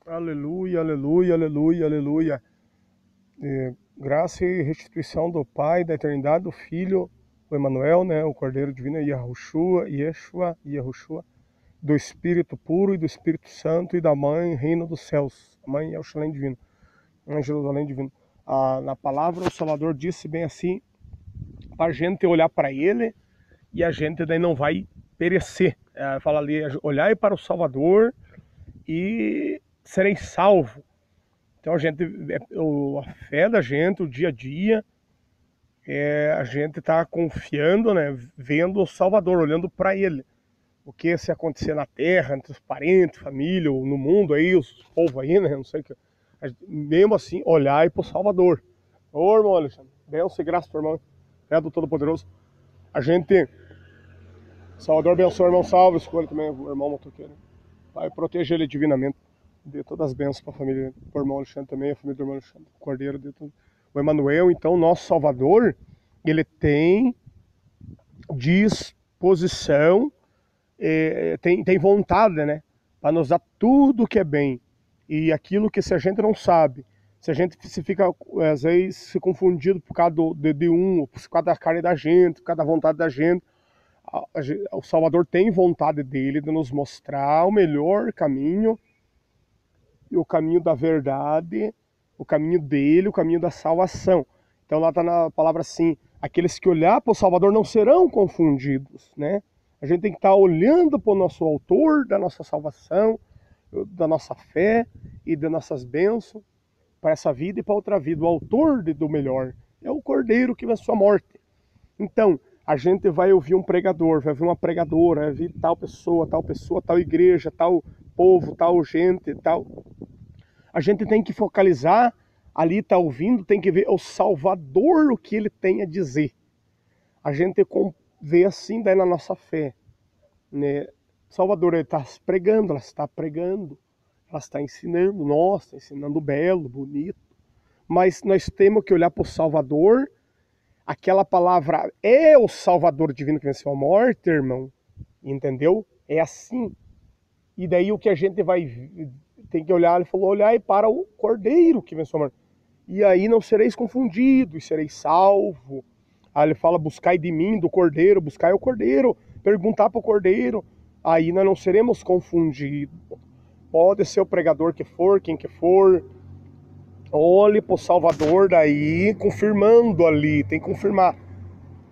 Aleluia, aleluia, aleluia, aleluia. Graça e restituição do Pai, da eternidade, do Filho, o Emanuel, né, o Cordeiro Divino, Yahushua, Yahushua, do Espírito puro e do Espírito Santo e da Mãe, Reino dos Céus. A Mãe é o Shalom Divino, a Jerusalém Divino. Na palavra, o Salvador disse bem assim, para a gente olhar para Ele e a gente daí não vai perecer. Fala ali, olhai para o Salvador e sereis salvos. Então a fé da gente, o dia a dia, a gente está confiando, né, vendo o Salvador, olhando para Ele. O que se acontecer na terra, entre os parentes, família, ou no mundo aí, os povos aí, né, não sei o que. Mesmo assim, olhar para o Salvador. Ô irmão Alexandre, benção e graça para o irmão, é do Todo-Poderoso. A gente, Salvador abençoe o irmão, salve, escolha também o irmão motoqueiro. Pai, proteja ele divinamente. Dê todas as bênçãos para a família do irmão Alexandre também, a família do irmão Alexandre, o Cordeiro, dê tudo. O Emanuel, então, nosso Salvador, ele tem disposição, tem vontade, né, para nos dar tudo que é bem. E aquilo que se a gente não sabe, se a gente se fica, às vezes, se confundido por causa de por causa da carne da gente, por causa da vontade da gente, o Salvador tem vontade dele de nos mostrar o melhor caminho, o caminho da verdade, o caminho dele, o caminho da salvação. Então lá está na palavra assim, aqueles que olhar para o Salvador não serão confundidos, né? A gente tem que estar olhando para o nosso autor da nossa salvação, da nossa fé e das nossas bênçãos para essa vida e para outra vida. O autor do melhor é o Cordeiro que venceu a morte. Então, a gente vai ouvir um pregador, vai ouvir uma pregadora, vai ouvir tal pessoa, tal igreja, tal povo, tal gente, tal. A gente tem que focalizar, ali tá ouvindo, tem que ver o Salvador, o que ele tem a dizer. A gente vê assim daí na nossa fé, né? Salvador, ele está pregando, ela está pregando, ela está ensinando, nossa, ensinando belo, bonito. Mas nós temos que olhar para o Salvador. Aquela palavra é o Salvador divino que venceu a morte, irmão. Entendeu? É assim. E daí o que a gente tem que olhar, ele falou, olhai para o Cordeiro que venceu a morte. E aí não sereis confundidos, sereis salvos. Aí ele fala, buscai de mim, do Cordeiro, buscai o Cordeiro, perguntar para o Cordeiro. Aí nós não seremos confundidos. Pode ser o pregador que for, quem que for. Olhe para o Salvador daí, confirmando ali, tem que confirmar.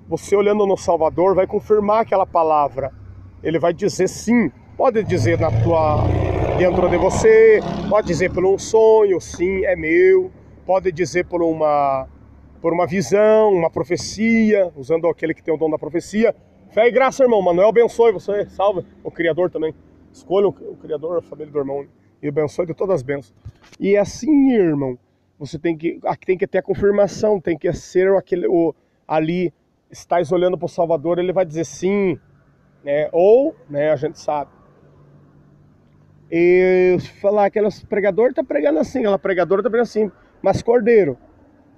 Você olhando no Salvador vai confirmar aquela palavra. Ele vai dizer sim. Pode dizer dentro de você, pode dizer por um sonho, sim, é meu. Pode dizer por uma visão, uma profecia, usando aquele que tem o dom da profecia. Fé e graça, irmão. Manuel abençoe você, salve o Criador também. Escolha o Criador, a família do irmão, e abençoe de todas as bênçãos. E é assim, irmão, você tem que ter a confirmação, tem que ser ali, estáis olhando para o Salvador, ele vai dizer sim, né? Ou, né, a gente sabe. E falar que aquelas pregador tá pregando assim, aquela pregadora tá pregando assim, mas Cordeiro,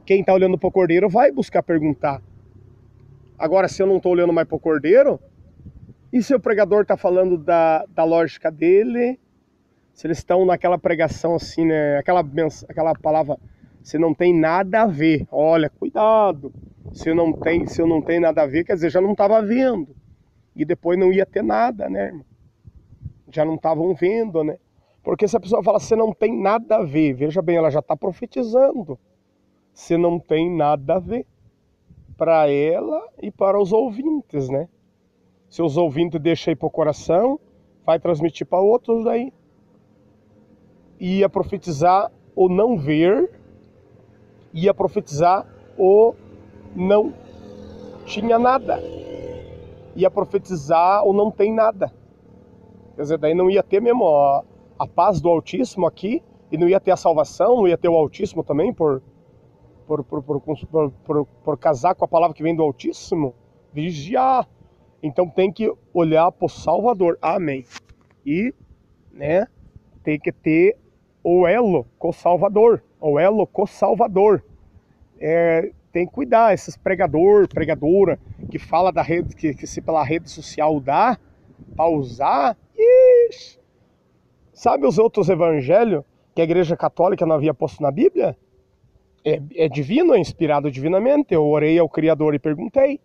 quem tá olhando para o Cordeiro vai buscar perguntar. Agora, se eu não tô olhando mais para o Cordeiro, e se o pregador tá falando da lógica dele, se eles estão naquela pregação assim, né, aquela palavra, se não tem nada a ver, olha, cuidado, se eu não tenho nada a ver, quer dizer, já não estava vendo, e depois não ia ter nada, né, irmão? Já não estavam vendo, né? Porque se a pessoa fala, se não tem nada a ver, veja bem, ela já está profetizando, se não tem nada a ver, para ela e para os ouvintes, né? Se os ouvintes deixam aí para o coração, vai transmitir para outros daí. Ia profetizar o não ver, ia profetizar o não tinha nada, ia profetizar o não tem nada. Quer dizer, daí não ia ter mesmo a paz do Altíssimo aqui, e não ia ter a salvação, não ia ter o Altíssimo também por casar com a palavra que vem do Altíssimo, vigiar. Então tem que olhar para o Salvador, amém. E, né, tem que ter o elo com o Salvador, tem que cuidar, esses pregadora, que fala da rede, que se pela rede social dá, para usar, ixi. Sabe os outros evangelhos? que a Igreja Católica não havia posto na Bíblia? É divino, é inspirado divinamente. Eu orei ao Criador e perguntei.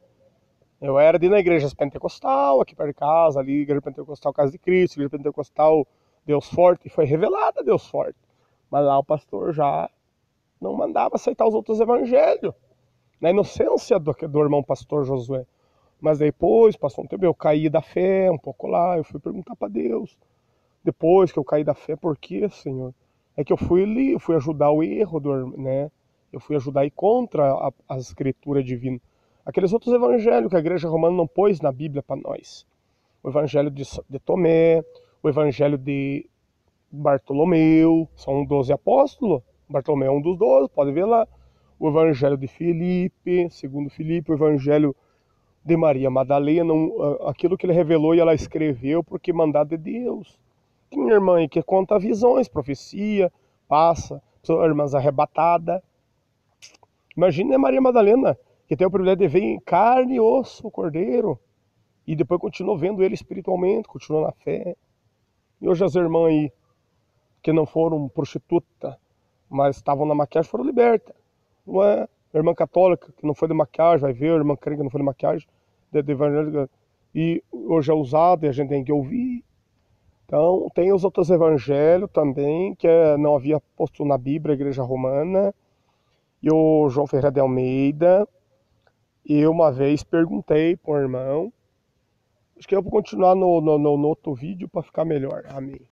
Eu era de na igreja pentecostal, aqui perto de casa, ali, igreja pentecostal Casa de Cristo, igreja pentecostal Deus Forte, e foi revelada Deus Forte. Mas lá o pastor já não mandava aceitar os outros evangelhos, na inocência do irmão pastor Josué. Mas depois, passou um tempo, eu caí da fé um pouco lá, eu fui perguntar para Deus. Depois que eu caí da fé, por quê, Senhor? É que eu fui ali, eu fui ajudar o erro, né? Eu fui ajudar a ir contra a escritura divina. Aqueles outros evangelhos que a igreja romana não pôs na Bíblia para nós. O evangelho de Tomé, o evangelho de Bartolomeu, são 12 apóstolos. Bartolomeu é um dos 12, pode ver lá. O evangelho de Filipe, segundo Filipe, o evangelho de Maria Madalena, aquilo que ele revelou e ela escreveu porque mandado de Deus. Tem irmã aí que conta visões, profecia, passa, irmãs arrebatada. Imagina a Maria Madalena, que tem o privilégio de ver em carne e osso o cordeiro, e depois continuou vendo ele espiritualmente, continuou na fé. E hoje as irmãs aí, que não foram prostituta, mas estavam na maquiagem, foram libertas. Não é? A irmã católica, que não foi de maquiagem, vai ver, a irmã crente que não foi de maquiagem, de evangélica, e hoje é usado e a gente tem que ouvir. Então, tem os outros evangelhos também, que não havia posto na Bíblia, a Igreja Romana, e o João Ferreira de Almeida. E eu uma vez perguntei para o irmão, acho que eu vou continuar no outro vídeo para ficar melhor. Amém.